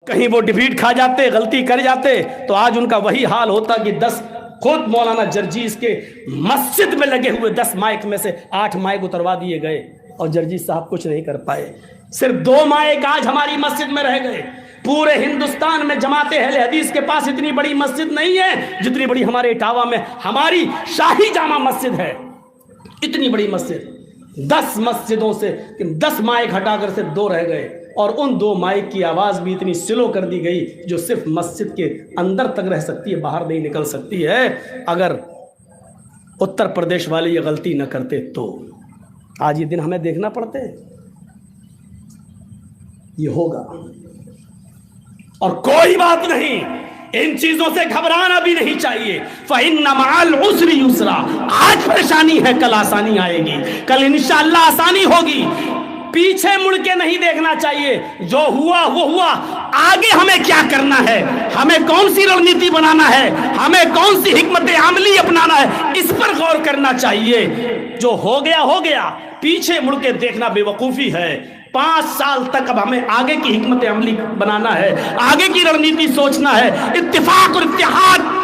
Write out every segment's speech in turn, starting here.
کہیں وہ ڈیفیٹ کھا جاتے، غلطی کر جاتے تو آج ان کا وہی حال ہوتا کہ 10 خود مولانا جرجیز کے مسجد میں لگے ہوئے 10 مائک میں سے 8 مائک اتروا دیے گئے اور جرجیز صاحب کچھ نہیں کر پائے. صرف 2 مائک آج ہماری مسجد میں رہ گئے. پورے ہندوستان میں جماعت اہل حدیث کے پاس اتنی بڑی مسجد نہیں ہے جتنی بڑی ہمارے اٹاوا میں ہماری شاہی جامع مسجد ہے. اتنی بڑی مسجد، 10 مسجدوں سے 10 مائک ہٹا کر صرف 2 رہ گئے اور ان 2 مائک کی آواز بھی اتنی سلو کر دی گئی جو صرف مسجد کے اندر تک رہ سکتی ہے، باہر نہیں نکل سکتی ہے. اگر اتر پردیش والے یہ غلطی نہ کرتے تو آج یہ دن ہمیں دیکھنا پڑتے. یہ ہوگا اور کوئی بات نہیں، ان چیزوں سے گھبرانا بھی نہیں چاہیے. فَإِنَّ مَعَ الْعُسْرِ يُسْرًا، آج پریشانی ہے کل آسانی آئے گی، کل انشاءاللہ آسانی ہوگی. پیچھے مڑ کے نہیں دیکھنا چاہیے، جو ہوا وہ ہوا. آگے ہمیں کیا کرنا ہے، ہمیں کون سی رڑنیتی بنانا ہے، ہمیں کون سی حکمت عملی اپنانا ہے، اس پر غور کرنا چاہیے. جو ہو گیا ہو گیا، پیچھے مڑ کے دیکھنا بے وقوفی ہے. 5 سال تک اب ہمیں آگے کی حکمت عملی بنانا ہے، آگے کی رڑنیتی سوچنا ہے. اتفاق اور اتحاد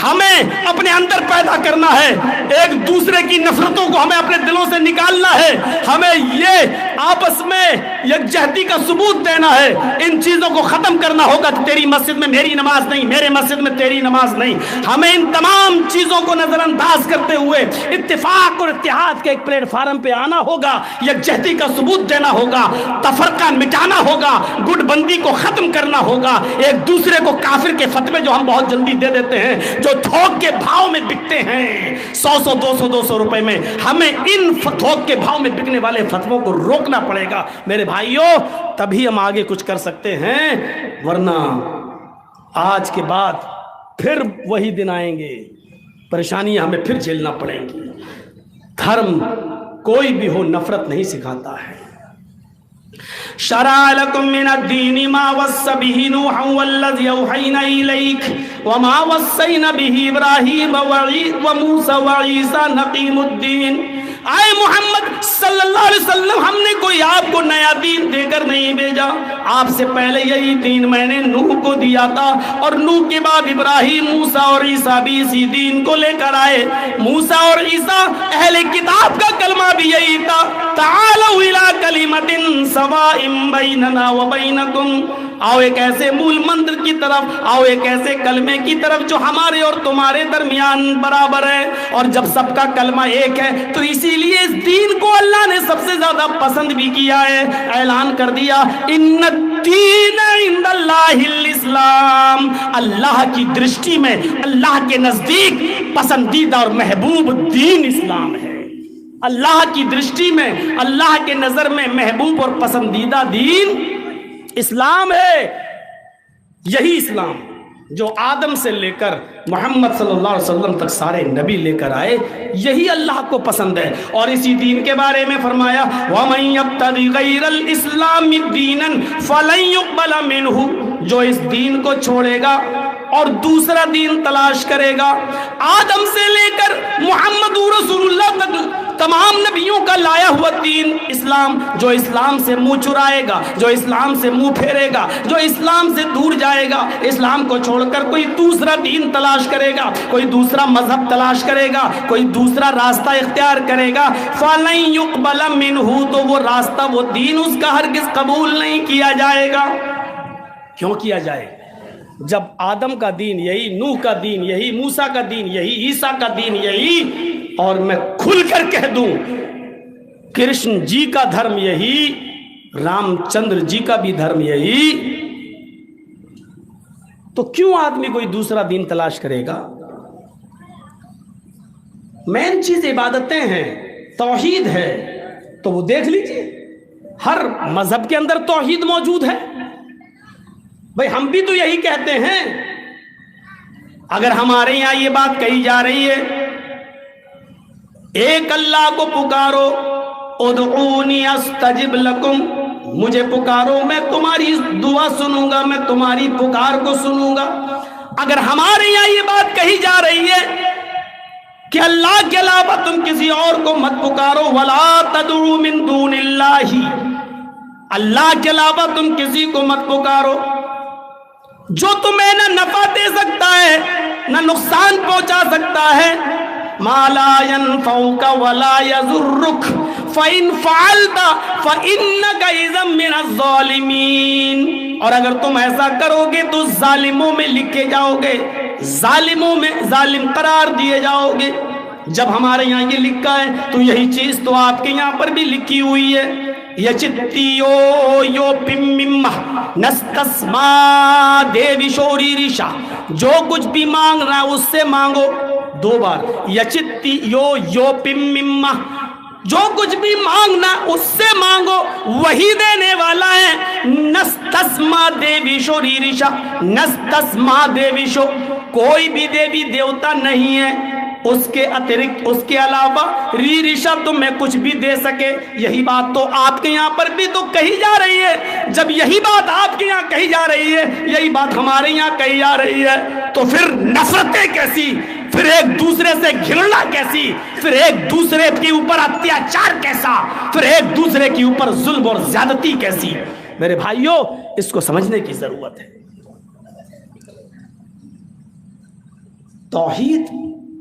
ہمیں اپنے اندر پیدا کرنا ہے. ایک دوسرے کی نفرتوں کو ہمیں اپنے دلوں سے نکالنا ہے. ہمیں یہ آپس میں یکجہتی کا ثبوت دینا ہے. ان چیزوں کو ختم کرنا ہوگا. تیری مسجد میں میری نماز نہیں، میرے مسجد میں تیری نماز نہیں. ہمیں ان تمام چیزوں کو نظر انداز کرتے ہوئے اتفاق اور اتحاد کے ایک پلیٹ فارم پہ آنا ہوگا. یکجہتی کا ثبوت دینا ہوگا، تفرقہ مٹانا ہوگا، گٹ بندی کو ختم کرنا ہوگا. ایک دوسرے کو کافر کے فتوے جو ہم بہت جلدی دے دیتے ہیں، جو تھوک کے بھاؤ میں بکتے ہیں 100 200 روپے میں، ہمیں ان تھوک کے بھاؤ میں بکنے والے فتووں کو روکنا پڑے گا میرے بھائیوں. تبھی ہم آگے کچھ کر سکتے ہیں، ورنہ آج کے بعد پھر وہی دن آئیں گے، پریشانیاں ہمیں پھر جھیلنا پڑیں گی. دھرم کوئی بھی ہو نفرت نہیں سکھاتا ہے. شرع لكم من الدين ما وصى به نوحا والذي أوحينا إليك وما وصينا به إبراهيم وموسى وعيسى نقيم الدين. آئے محمد صلی اللہ علیہ وسلم، ہم نے کوئی آپ کو نیا دین دے کر نہیں بھیجا. آپ سے پہلے یہی دین میں نے نوح کو دیا تھا، اور نوح کے بعد ابراہیم، موسیٰ اور عیسیٰ بھی اسی دین کو لے کر آئے. موسیٰ اور عیسیٰ اہل کتاب کا کلمہ بھی یہی تھا، تعالوا الی کلمۃ سواء بیننا وبینکم. آؤ ایک ایسے مول منتر کی طرف، آؤ ایک ایسے کلمے کی طرف جو ہمارے اور تمہارے درمیان برابر ہے. اور جب سب کا کلمہ ایک ہے تو اسی لیے اس دین کو اللہ نے سب سے زیادہ پسند بھی کیا ہے. اعلان کر دیا، ان الدین عند اللہ الاسلام. اللہ کی درشٹی میں، اللہ کے نزدیک پسندیدہ اور محبوب دین اسلام ہے. اللہ کی درشٹی میں، اللہ کے نظر میں محبوب اور پسندیدہ دین اسلام ہے. یہی اسلام جو آدم سے لے کر محمد صلی اللہ علیہ وسلم تک سارے نبی لے کر آئے، یہی اللہ کو پسند ہے. اور اسی دین کے بارے میں فرمایا، وَمَن يَبْتَغِ غَيْرَ الْإِسْلَامِ دِينًا فَلَن يُقْبَلَ مِنْهُ. جو اس دین کو چھوڑے گا اور دوسرا دین تلاش کرے گا، آدم سے لے کر محمد رسول اللہ تک تمام نبیوں کا لایا ہوا دین اسلام، جو اسلام سے منہ چرائے گا، جو اسلام سے منہ پھیرے گا، جو اسلام سے دور جائے گا، اسلام کو چھوڑ کر کوئی دوسرا دین تلاش کرے گا، کوئی دوسرا مذہب تلاش کرے گا، کوئی دوسرا راستہ اختیار کرے گا، فَلَن يُقْبَلَ مِنْهُ. تو وہ راستہ، وہ دین اس کا ہرگز قبول نہیں کیا جائے گا. کیوں کیا جائے؟ جب آدم کا دین یہی، نوح کا دین یہی، موسیٰ کا دین یہی، عیسیٰ کا دین یہی، اور میں کھل کر کہہ دوں کرشن جی کا دھرم یہی، رام چندر جی کا بھی دھرم یہی، تو کیوں آدمی کوئی دوسرا دین تلاش کرے گا؟ مین چیز عبادتیں ہیں، توحید ہے، تو وہ دیکھ لیجئے ہر مذہب کے اندر توحید موجود ہے. بھئی ہم بھی تو یہی کہتے ہیں. اگر ہمارے یہاں یہ بات کہی جا رہی ہے، ایک اللہ کو پکارو، ادعونی استجب لکم، مجھے پکارو میں تمہاری دعا سنوں گا، میں تمہاری پکار کو سنوں گا. اگر ہمارے یہاں یہ بات کہی جا رہی ہے کہ اللہ کے علاوہ تم کسی اور کو مت پکارو، ولا تدعوا من دون اللہ، اللہ کے علاوہ تم کسی کو مت پکارو، جو تمہیں نہ نفع دے سکتا ہے نہ نقصان پہنچا سکتا ہے. ما لا ينفعك ولا يضرك فإن فعلت فإنك إذا من الظالمين. اور اگر تم ایسا کرو گے تو ظالموں میں لکھے جاؤ گے، ظالموں میں ظالم قرار دیے جاؤ گے. جب ہمارے یہاں یہ لکھا ہے تو یہی چیز تو آپ کے یہاں پر بھی لکھی ہوئی ہے. یچتیو یو پمم نستسما دیوی شوری ریشا، جو کچھ بھی مانگ رہا ہے اس سے مانگو. 2 بار یچتی یو پمم، جو کچھ بھی مانگنا اس سے مانگو، وہی دینے والا ہے. نستسما دیوی شوری ریشا، نستسما دیوی شو، کوئی بھی دیوی دیوتا نہیں ہے اس کے اترکت، اس کے علاوہ ری رشا تمہیں کچھ بھی دے سکے. یہی بات تو آپ کے یہاں پر بھی تو کہی جا رہی ہے. جب یہی بات آپ کے یہاں کہی جا رہی ہے، یہی بات ہمارے یہاں کہی جا رہی ہے، تو پھر نفرتیں کیسی، پھر ایک دوسرے سے گھرنا کیسی، پھر ایک دوسرے کے اوپر اتیاچار کیسا، پھر ایک دوسرے کے اوپر ظلم اور زیادتی کیسی. میرے بھائیوں، اس کو سمجھنے کی ضرورت ہے. توحید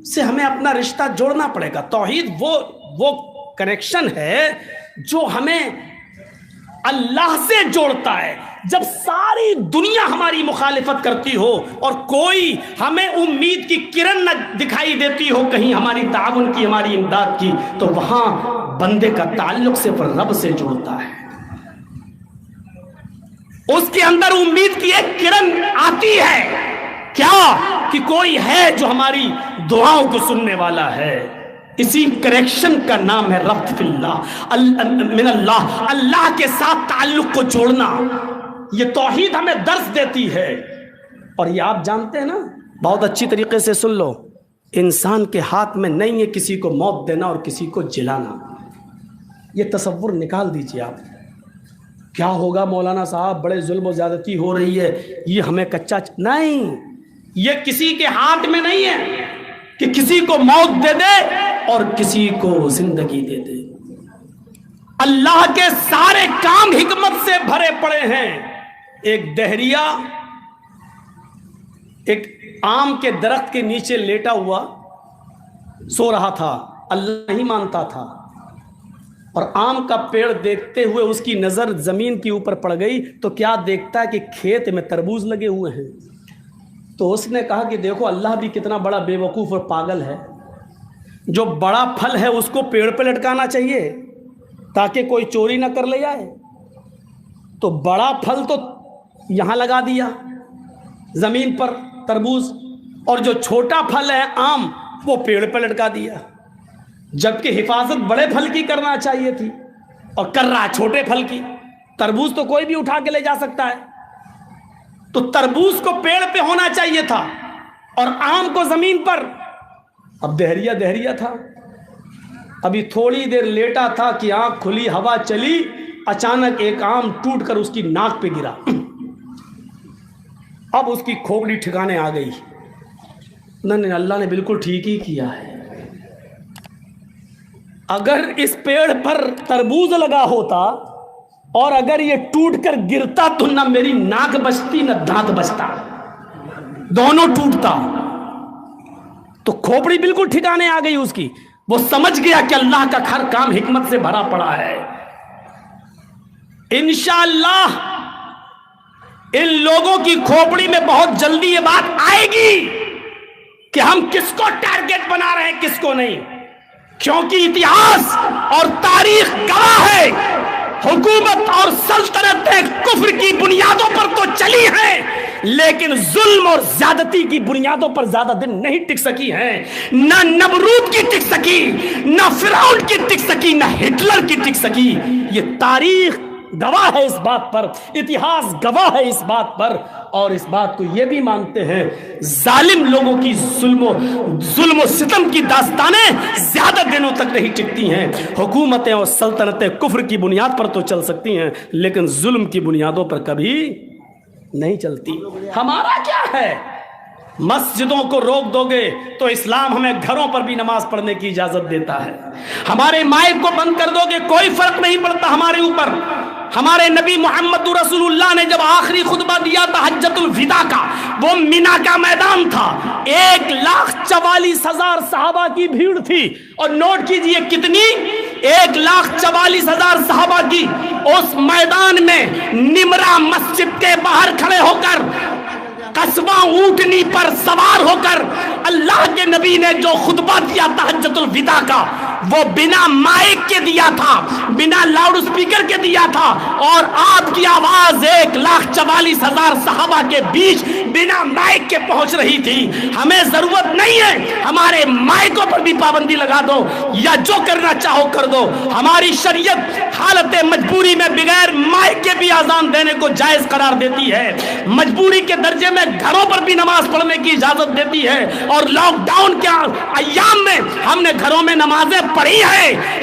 سے ہمیں اپنا رشتہ جوڑنا پڑے گا. توحید وہ کنیکشن ہے جو ہمیں اللہ سے جوڑتا ہے. جب ساری دنیا ہماری مخالفت کرتی ہو اور کوئی ہمیں امید کی کرن نہ دکھائی دیتی ہو کہیں ہماری تعاون کی، ہماری امداد کی، تو وہاں بندے کا تعلق صرف رب سے جڑتا ہے. اس کے اندر امید کی ایک کرن آتی ہے، کیا کہ کوئی ہے جو ہماری دعاؤں کو سننے والا ہے. اسی کریکشن کا نام ہے ربط فی اللہ، من اللہ، اللہ کے ساتھ تعلق کو جوڑنا. یہ توحید ہمیں درس دیتی ہے. اور یہ آپ جانتے ہیں نا، بہت اچھی طریقے سے سن لو، انسان کے ہاتھ میں نہیں ہے کسی کو موت دینا اور کسی کو جلانا. یہ تصور نکال دیجئے آپ. کیا ہوگا مولانا صاحب، بڑے ظلم و زیادتی ہو رہی ہے، یہ ہمیں کچا نہیں. یہ کسی کے ہاتھ میں نہیں ہے کہ کسی کو موت دے دے اور کسی کو زندگی دے دے. اللہ کے سارے کام حکمت سے بھرے پڑے ہیں. ایک دہریا ایک آم کے درخت کے نیچے لیٹا ہوا سو رہا تھا، اللہ نہیں مانتا تھا، اور آم کا پیڑ دیکھتے ہوئے اس کی نظر زمین کے اوپر پڑ گئی تو کیا دیکھتا ہے کہ کھیت میں تربوز لگے ہوئے ہیں. تو اس نے کہا کہ دیکھو اللہ بھی کتنا بڑا بے وقوف اور پاگل ہے، جو بڑا پھل ہے اس کو پیڑ پہ لٹکانا چاہیے تاکہ کوئی چوری نہ کر لے جائے. تو بڑا پھل تو یہاں لگا دیا زمین پر تربوز، اور جو چھوٹا پھل ہے آم وہ پیڑ پہ لٹکا دیا. جبکہ حفاظت بڑے پھل کی کرنا چاہیے تھی اور کر رہا چھوٹے پھل کی. تربوز تو کوئی بھی اٹھا کے لے جا سکتا ہے، تو تربوز کو پیڑ پہ ہونا چاہیے تھا اور آم کو زمین پر. اب دہریا تھا، ابھی تھوڑی دیر لیٹا تھا کہ آنکھ کھلی، ہوا چلی، اچانک ایک آم ٹوٹ کر اس کی ناک پہ گرا. اب اس کی کھوپڑی ٹھکانے آ گئی. نہیں، اللہ نے بالکل ٹھیک ہی کیا ہے. اگر اس پیڑ پر تربوز لگا ہوتا اور اگر یہ ٹوٹ کر گرتا تو نہ میری ناک بچتی نہ دانت بچتا، دونوں ٹوٹتا. تو کھوپڑی بالکل ٹھکانے آ گئی اس کی. وہ سمجھ گیا کہ اللہ کا ہر کام حکمت سے بھرا پڑا ہے. انشاءاللہ ان لوگوں کی کھوپڑی میں بہت جلدی یہ بات آئے گی کہ ہم کس کو ٹارگٹ بنا رہے ہیں کس کو نہیں. کیونکہ اتہاس اور تاریخ گواہ ہے حکومت اور سلطنتیں کفر کی بنیادوں پر تو چلی ہیں لیکن ظلم اور زیادتی کی بنیادوں پر زیادہ دن نہیں ٹک سکی ہیں. نہ نمرود کی ٹک سکی، نہ فرعون کی ٹک سکی، نہ ہٹلر کی ٹک سکی. یہ تاریخ گواہ ہے اس بات پر، اتہاس گواہ ہے اس بات پر. اور اس بات کو یہ بھی مانتے ہیں ظالم لوگوں کی ظلم و ستم کی داستانیں زیادہ دنوں تک نہیں ٹکتی ہیں. حکومتیں اور سلطنتیں کفر کی بنیاد پر تو چل سکتی ہیں لیکن ظلم کی بنیادوں پر کبھی نہیں چلتی. ہمارا کیا ہے؟ مسجدوں کو روک دو گے تو اسلام ہمیں گھروں پر بھی نماز پڑھنے کی اجازت دیتا ہے. ہمارے مائک کو بند کر دو گے کوئی فرق نہیں پڑتا ہمارے اوپر. ہمارے نبی محمد رسول اللہ نے جب آخری خطبہ دیا تھا حجۃ الوداع کا، وہ مینا کا میدان تھا، 1,44,000 صحابہ کی بھیڑ تھی، اور نوٹ کیجئے کتنی، 1,44,000 صحابہ کی۔ اس میدان میں نمرہ مسجد کے باہر کھڑے ہو کر، قصبہ اونٹنی پر سوار ہو کر اللہ کے نبی نے جو خطبہ دیا تھا حجۃ الوداع کا، وہ بنا مائک کے دیا تھا، بنا لاؤڈ سپیکر کے دیا تھا، اور آپ کی آواز 1,44,000 صحابہ کے بیچ بنا مائک کے پہنچ رہی تھی۔ ہمیں ضرورت نہیں ہے ہمارے مائکوں پر بھی پابندی لگا دو یا جو کرنا چاہو کر دو، ہماری شریعت حالت مجبوری میں بغیر مائک کے بھی اذان دینے کو جائز قرار دیتی ہے، مجبوری کے درجے میں گھروں پر بھی نماز پڑھنے کی اجازت دیتی ہے، اور لاک ڈاؤن کے ایام میں ہم نے گھروں میں نمازیں پڑھی ہے۔